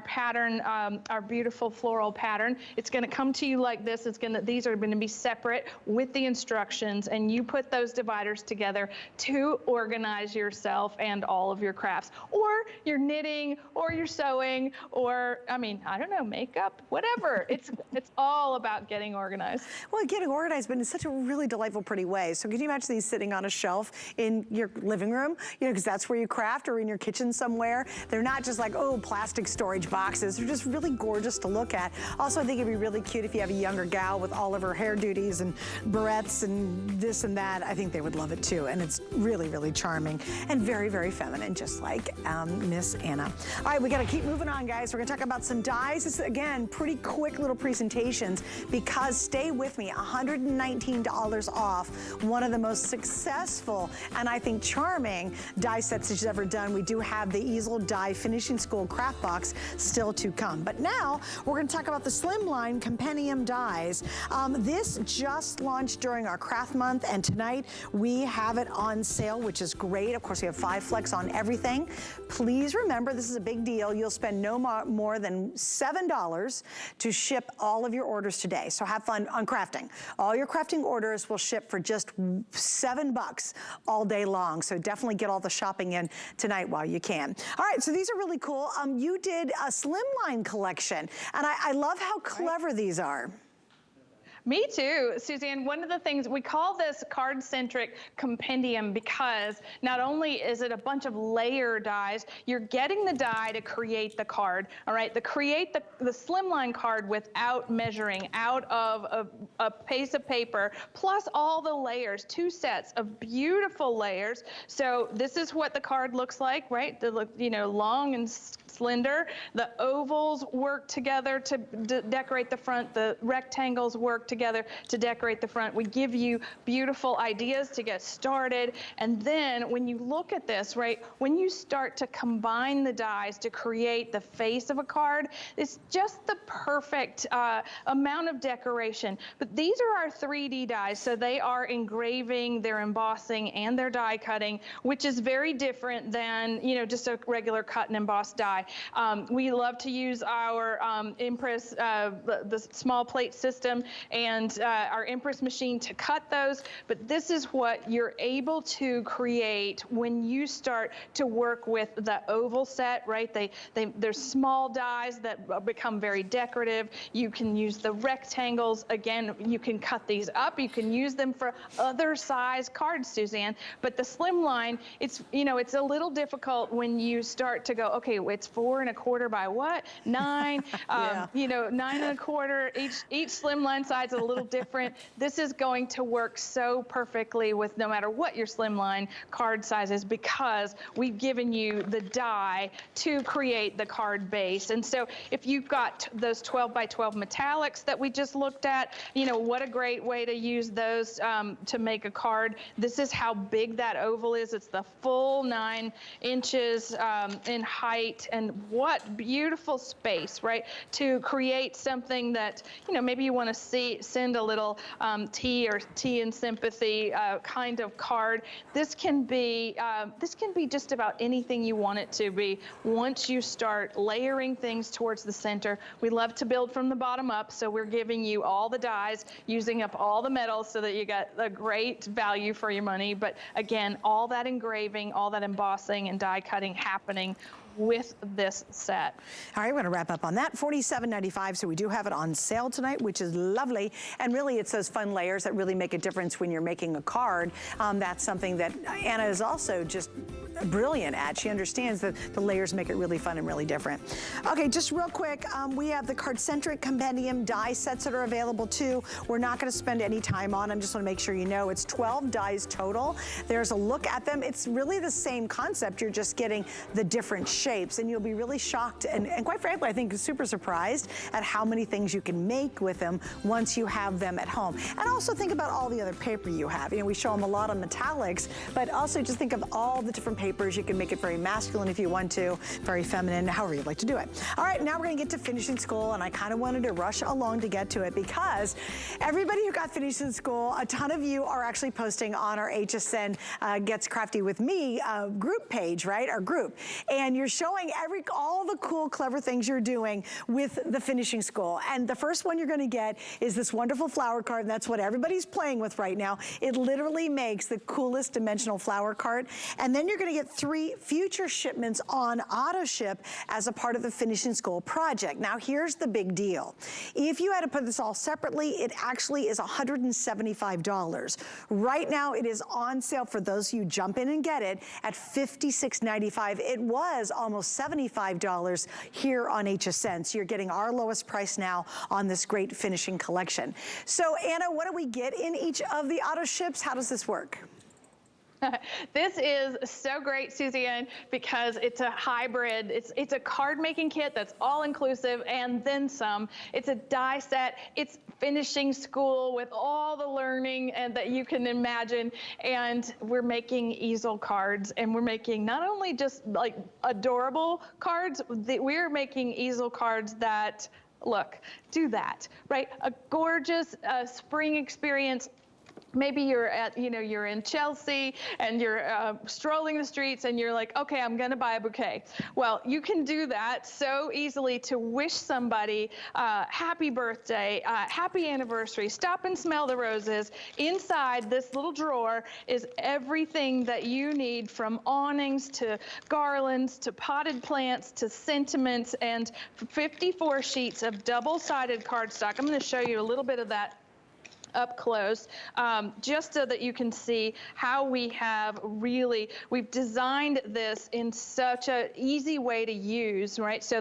pattern, our beautiful floral pattern. It's gonna come to you like this. These are gonna be separate with the instructions, and you put those dividers together to organize yourself and all of your crafts, or your knitting, or your sewing, or I don't know, makeup, whatever. It's all about getting organized. Well, getting organized, but in such a really delightful, pretty way. So can you imagine these sitting on a shelf in your living room? Because that's where you craft, or in your kitchen somewhere. They're not just like, oh, plastic storage boxes. They're just really gorgeous to look at. Also, I think it'd be really cute if you have a younger gal with all of her hair duties and barrettes and this and that. I think they would love it too. And it's really, really charming and very, very feminine, just like Miss Anna. All right, we got to keep moving on, guys. We're going to talk about some dies. This is, again, pretty quick little presentations, because stay with me, $119 off one of the most successful and I think charming die sets that she's ever done. We do have the easel die finishing school craft box still to come. But now we're going to talk about the Slimline compendium dies. This just launched during our craft month, and tonight we have it on sale, which is great. Of course, we have 5 flex on everything. Please remember, this is a big deal. You'll spend no more than $7 to ship all of your orders today. So have fun on crafting. All your crafting orders will ship for just $7 all day long. So definitely get all the shopping in tonight while you can. All right, so these are really cool. You did a Slimline collection, and I love how clever these are. Me too, Suzanne. One of the things, we call this card-centric compendium because not only is it a bunch of layer dies, you're getting the die to create the card, all right? Create the Slimline card without measuring, out of a piece of paper, plus all the layers, 2 sets of beautiful layers. So this is what the card looks like, right? They look, long and slender. The ovals work together to decorate the front. The rectangles work together to decorate the front. We give you beautiful ideas to get started. And then when you look at this, right, when you start to combine the dies to create the face of a card, it's just the perfect amount of decoration. But these are our 3D dies. So they are engraving, they're embossing, and they're die cutting, which is very different than, just a regular cut and emboss die. We love to use our Impress, the small plate system, and our Impress machine to cut those, but this is what you're able to create when you start to work with the oval set, right? They're small dies that become very decorative. You can use the rectangles. Again, you can cut these up. You can use them for other size cards, Suzanne, but the Slimline, it's a little difficult when you start to go, okay, it's 4 1/4 by what? 9, you know, 9 1/4. Each Slimline size is a little different. This is going to work so perfectly with no matter what your Slimline card size is, because we've given you the die to create the card base. And so if you've got those 12 by 12 metallics that we just looked at, you know, what a great way to use those to make a card. This is how big that oval is. It's the full 9 inches in height, and what beautiful space, right? To create something that, you know, maybe you want to send a little tea and sympathy kind of card. This can be just about anything you want it to be once you start layering things towards the center. We love to build from the bottom up, so we're giving you all the dies, using up all the metals so that you got a great value for your money. But again, all that engraving, all that embossing and die cutting happening with this set. All right, we're gonna wrap up on that. $47.95, so we do have it on sale tonight, which is lovely. And really, it's those fun layers that really make a difference when you're making a card. That's something that Anna is also just brilliant at. She understands that the layers make it really fun and really different. Okay, just real quick, we have the Card-Centric Compendium die sets that are available too. We're not gonna spend any time on them, just wanna make sure you know it's 12 dies total. There's a look at them. It's really the same concept, you're just getting the different shapes, and you'll be really shocked and quite frankly, I think super surprised at how many things you can make with them once you have them at home. And also think about all the other paper you have. You know, we show them a lot on metallics, but also just think of all the different papers. You can make it very masculine if you want to, very feminine, however you'd like to do it. All right, now we're gonna get to finishing school, and I kind of wanted to rush along to get to it because everybody who got finished in school, a ton of you are actually posting on our HSN Gets Crafty With Me group page, right, our group. And you're showing all the cool, clever things you're doing with the finishing school. And the first one you're gonna get is this wonderful flower card, and that's what everybody's playing with right now. It literally makes the coolest dimensional flower card. And then you're gonna get 3 future shipments on auto ship as a part of the finishing school project. Now here's the big deal. If you had to put this all separately, it actually is $175. Right now it is on sale for those of you who jump in and get it at $56.95. It was almost $75 here on HSN. So you're getting our lowest price now on this great finishing collection. So Anna, what do we get in each of the auto ships? How does this work? This is so great, Suzanne, because it's a hybrid. It's a card making kit that's all inclusive and then some. It's a die set. It's finishing school with all the learning and that you can imagine. And we're making easel cards, and we're making not only just like adorable cards, we're making easel cards that, look, do that, right? A gorgeous spring experience. Maybe you're at, you know, you're in Chelsea and you're strolling the streets and you're like, okay, I'm gonna buy a bouquet. Well, you can do that so easily to wish somebody happy birthday, happy anniversary, stop and smell the roses. Inside this little drawer is everything that you need, from awnings to garlands to potted plants to sentiments, and 54 sheets of double-sided cardstock. I'm gonna show you a little bit of that up close, just so that you can see how we've designed this in such an easy way to use, right? So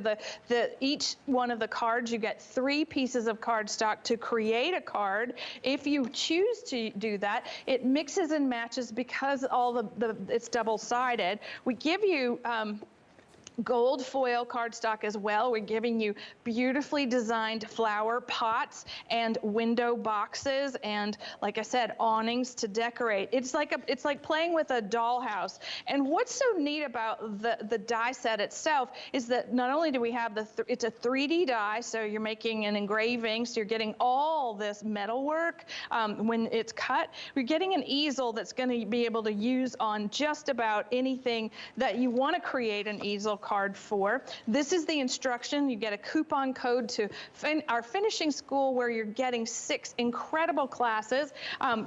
each one of the cards, you get 3 pieces of cardstock to create a card. If you choose to do that, it mixes and matches because it's double-sided. We give you gold foil cardstock as well. We're giving you beautifully designed flower pots and window boxes, and like I said, awnings to decorate. It's like playing with a dollhouse. And what's so neat about the die set itself is that not only do we have it's a 3D die, so you're making an engraving, so you're getting all this metal work when it's cut. We're getting an easel that's going to be able to use on just about anything that you want to create an easel card for. This is the instruction. You get a coupon code to our finishing school, where you're getting 6 incredible classes.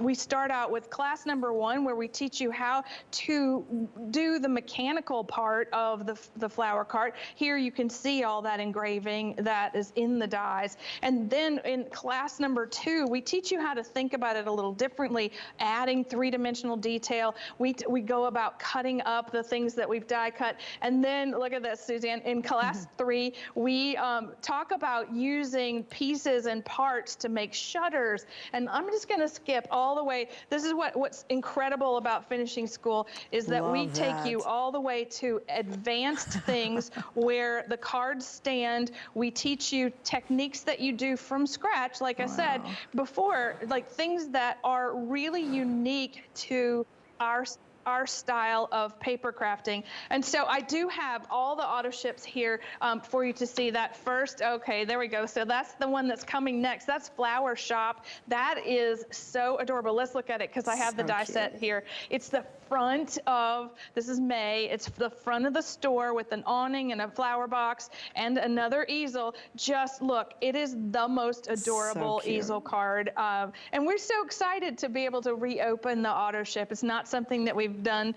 We start out with class number 1, where we teach you how to do the mechanical part of the flower cart. Here you can see all that engraving that is in the dies. And then in class number 2, we teach you how to think about it a little differently, adding 3-dimensional detail. We go about cutting up the things that we've die cut, and then look at this, Suzanne. In class 3, we talk about using pieces and parts to make shutters. And I'm just going to skip all the way. This is what's incredible about finishing school is that we take you all the way to advanced things where the cards stand. We teach you techniques that you do from scratch, like I said before, like things that are really unique to our style of paper crafting. And so I do have all the auto ships here for you to see. That first, okay, there we go. So that's the one that's coming next. That's Flower Shop. That is so adorable. Let's look at it because I have the die set here. It's the front of, this is May, it's the front of the store with an awning and a flower box and another easel. Just look, it is the most adorable easel card. And we're so excited to be able to reopen the auto ship. It's not something that we've done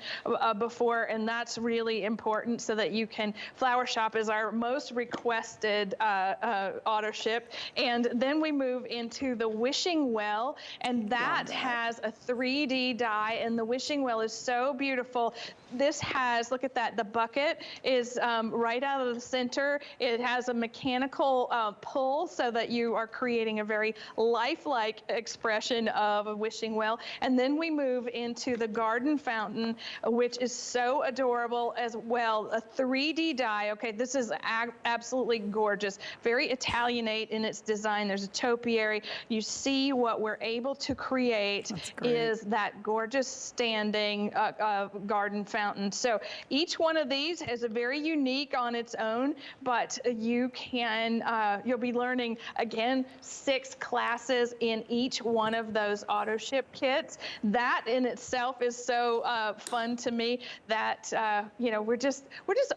before, and that's really important so that you can, Flower Shop is our most requested auto ship. And then we move into the Wishing Well, and that has a 3D die, and the Wishing Well is so beautiful. This has, look at that, the bucket is right out of the center. It has a mechanical pull so that you are creating a very lifelike expression of a wishing well. And then we move into the garden fountain, which is so adorable as well. A 3D die. Okay, this is absolutely gorgeous. Very Italianate in its design. There's a topiary. You see what we're able to create is that gorgeous standing garden fountain. So each one of these is a very unique on its own, but you can, you'll be learning, again, 6 classes in each one of those auto ship kits. That in itself is so fun to me that, you know, we're just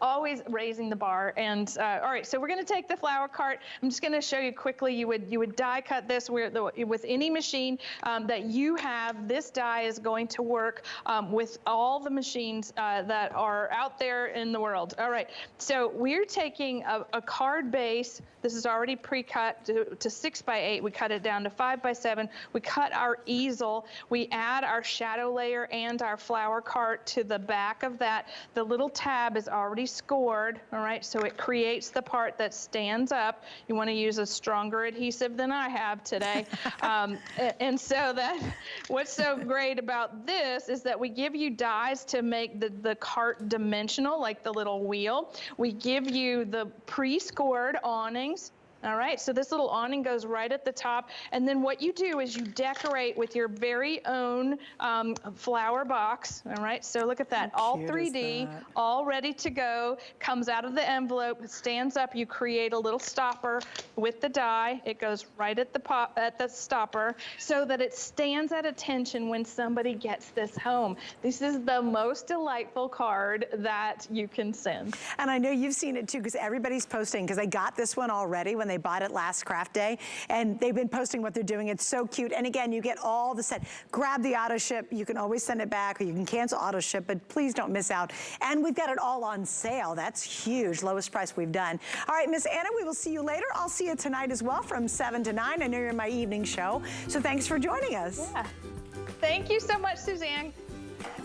always raising the bar. And all right, so we're going to take the flower cart. I'm just going to show you quickly. You would die cut this with any machine that you have. This die is going to work with all the machines that are out there in the world. All right, so we're taking a card base. This is already pre-cut to 6 by 8. We cut it down to 5 by 7. We cut our easel. We add our shadow layer and our flower cart to the back of that. The little tab is already scored, all right, so it creates the part that stands up. You want to use a stronger adhesive than I have today. And so what's so great about this is that we give you dies to make the cart dimensional, like the little wheel. We give you the pre-scored awnings. All right, so this little awning goes right at the top, and then what you do is you decorate with your very own flower box. All right, so look at that, all 3D, all ready to go, comes out of the envelope, stands up, you create a little stopper with the die. It goes right at the stopper so that it stands at attention when somebody gets this home. This is the most delightful card that you can send. And I know you've seen it too, because everybody's posting, because I got this one already when they bought it last craft day, and they've been posting what they're doing. It's so cute. And again, you get all the set. Grab the auto ship. You can always send it back, or you can cancel auto ship, but please don't miss out. And we've got it all on sale. That's huge. Lowest price we've done. All right, Miss Anna, we will see you later. I'll see you tonight as well from 7 to 9. I know you're in my evening show, so thanks for joining us. Yeah. Thank you so much, Suzanne.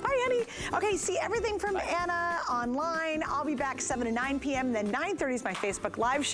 Bye, Annie. Okay, see everything from Anna online. I'll be back 7 to 9 p.m. Then 9:30 is my Facebook Live show.